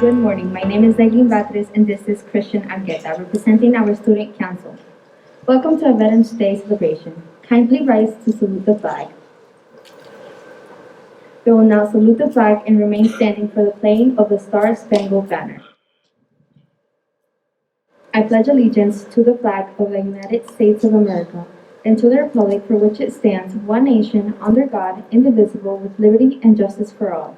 Good morning. My name is Naeem Batres and this is Christian Agueta, representing our student council. Welcome to our Veterans Day celebration. Kindly rise to salute the flag. We will now salute the flag and remain standing for the playing of the Star Spangled Banner. I pledge allegiance to the flag of the United States of America and to the republic for which it stands, one nation, under God, indivisible, with liberty and justice for all.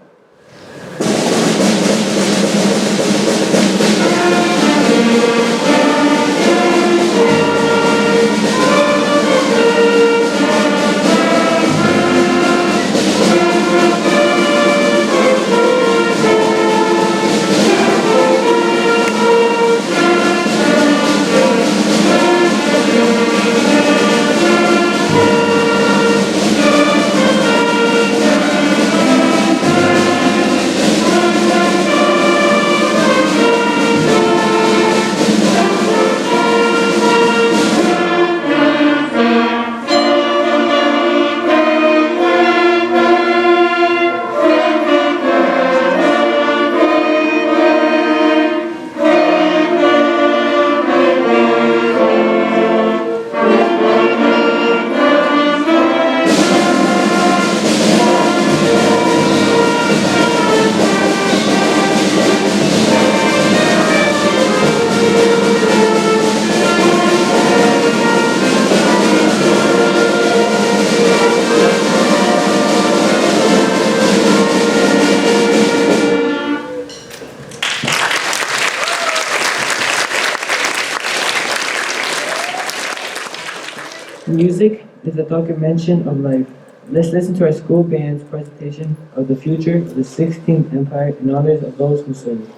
Music is a documentation of life. Let's listen to our school band's presentation of the future of the 16th Empire in honor of those who served.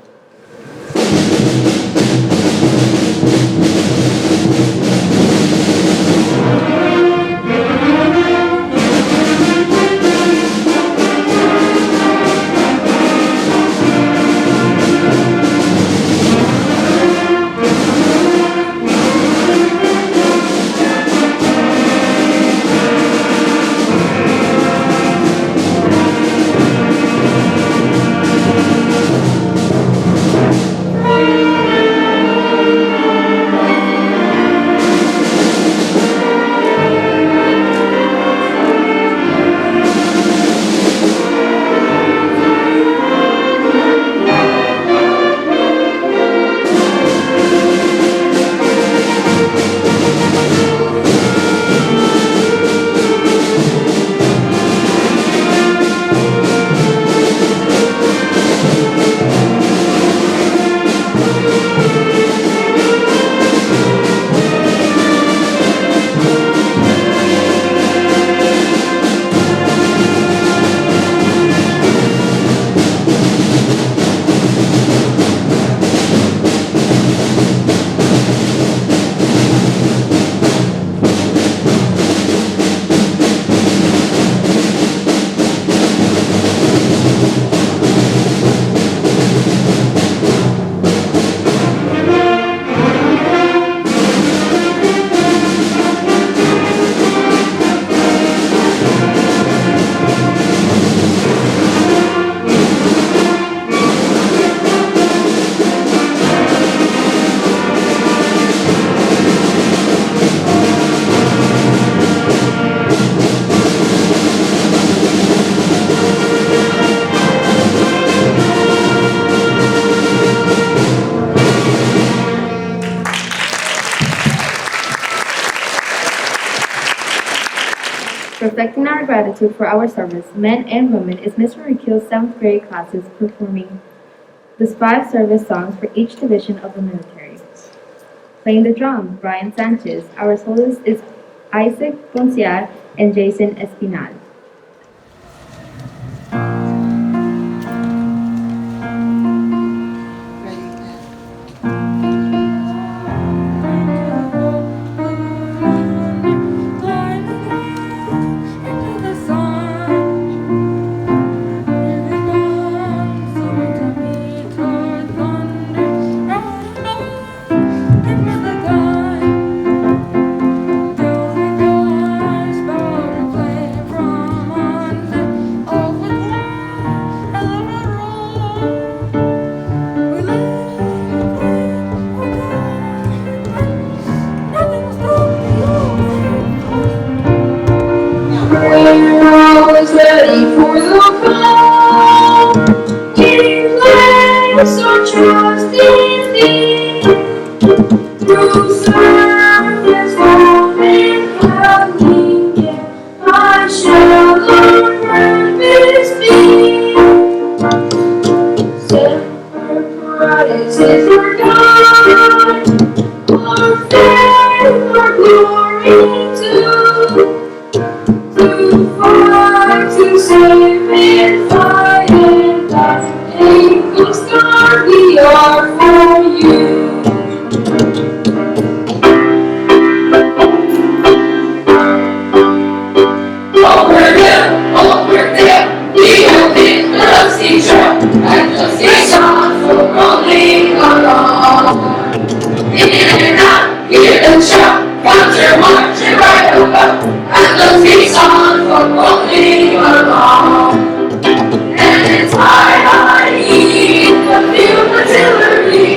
Reflecting our gratitude for our service, men and women, is Ms. Marikil's 7th grade classes performing the 5 service songs for each division of the military. Playing the drum, Brian Sanchez. Our soloist is Isaac Ponciar and Jason Espinal. Till the guys bow to play from proud. We place our trust in Thee. Through service, home, and coming here, I shall learn purpose be. Sacrifice is our God, our faith, our glory too. To fight, to save, and fight and die, angels guard, we are for you. Over there, the open dusty trail, and the seashore for rolling along. In and out, hear the shout, counter marching right about, and the seashore for rolling along. And it's high, the field artillery,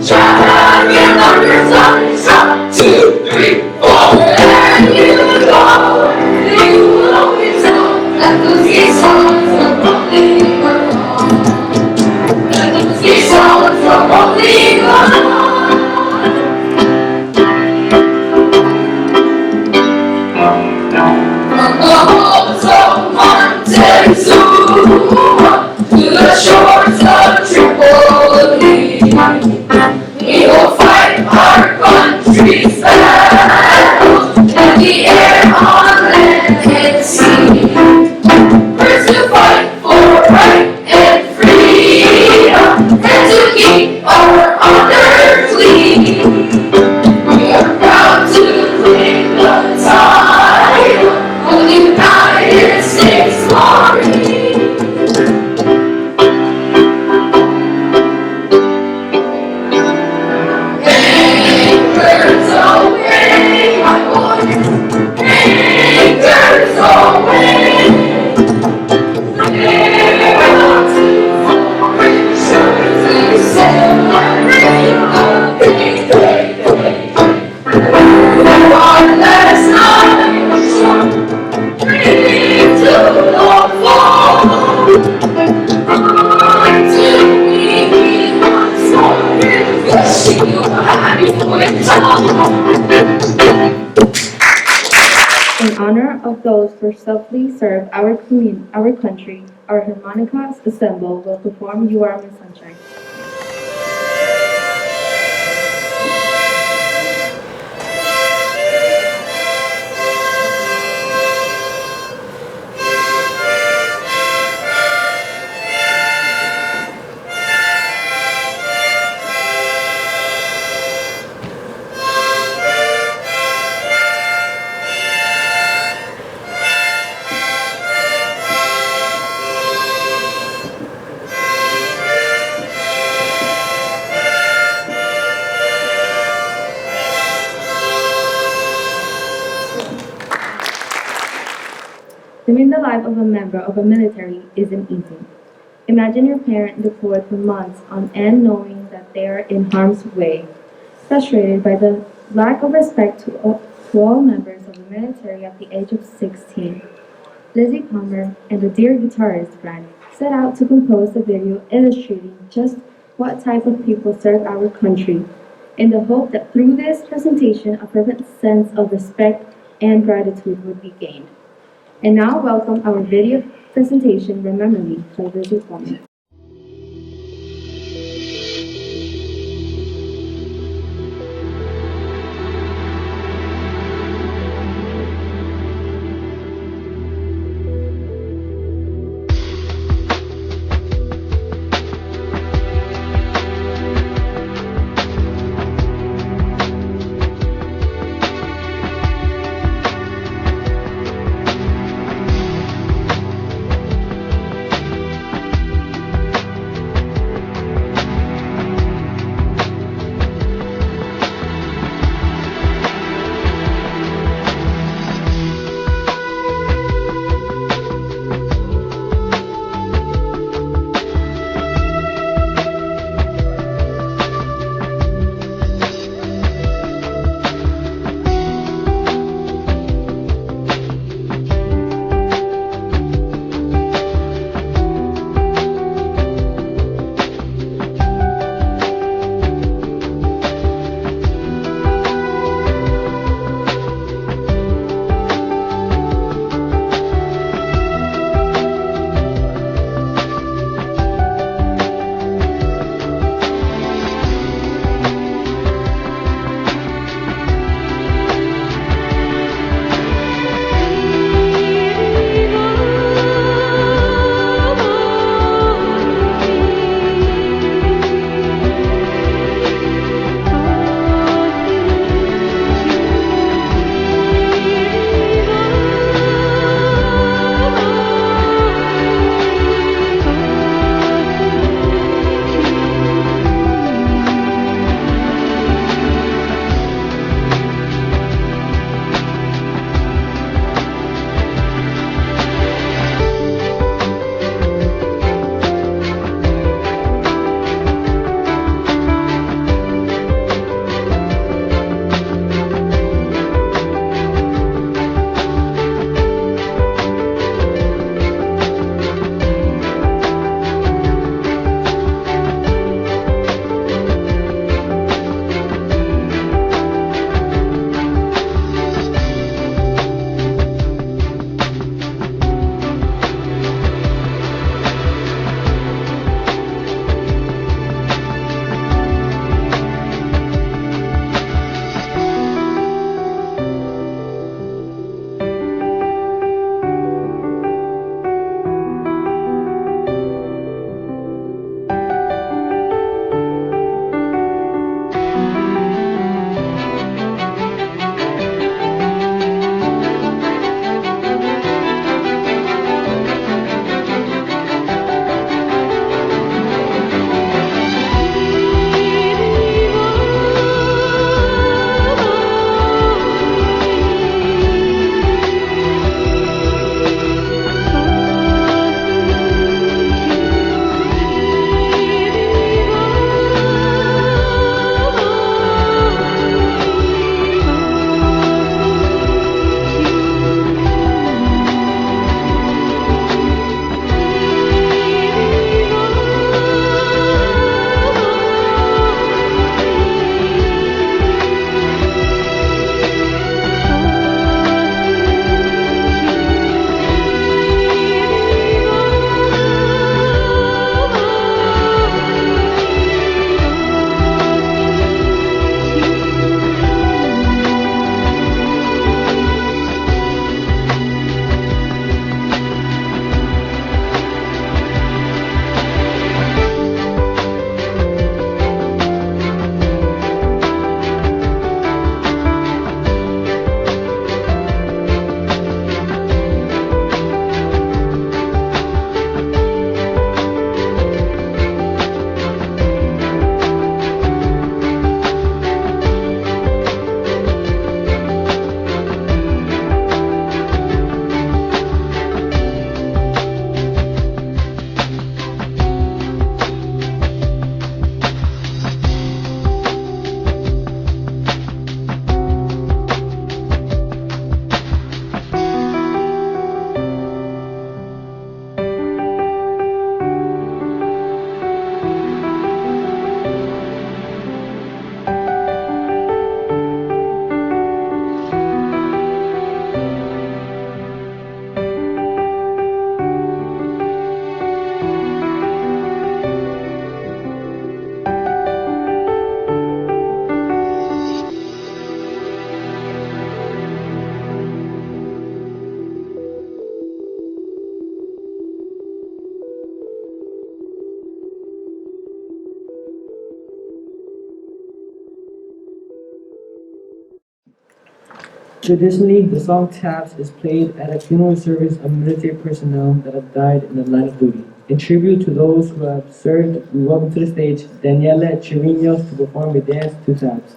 dragging numbers on its top, 2, 3, 4, and you go, you will always know that those songs are rolling along. That those songs are rolling along. From the halls of Montezuma to the shores of Tripoli, we will fight our country's battles in the air, on land, and sea. First to fight for right and freedom, and to keep our honor clean. We are proud to claim the title of the United States Army. Anchors away, my boys. Anchors away. Farewell to foreign shores, we celebrate a big day. One last night ashore, dreaming to the fall. Until we meet once more, wishing you a happy winter. In honor of those who selflessly serve our country, our harmonicas assemble will perform You Are My Sunshine. Living the life of a member of a military isn't easy. Imagine your parent deployed for months on end knowing that they are in harm's way, frustrated by the lack of respect to all members of the military at the age of 16. Lizzie Palmer and the Dear Guitarist brand set out to compose a video illustrating just what type of people serve our country, in the hope that through this presentation a fervent sense of respect and gratitude would be gained. And now welcome our video presentation, Remember Me, by Lizzie Palmer. Traditionally, the song Taps is played at a funeral service of military personnel that have died in the line of duty. In tribute to those who have served, we welcome to the stage Daniela Chirinos to perform a dance to Taps.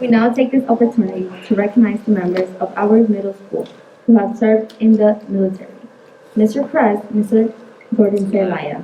We now take this opportunity to recognize the members of our middle school who have served in the military. Mr. Perez, Mr. Gordon Celaya.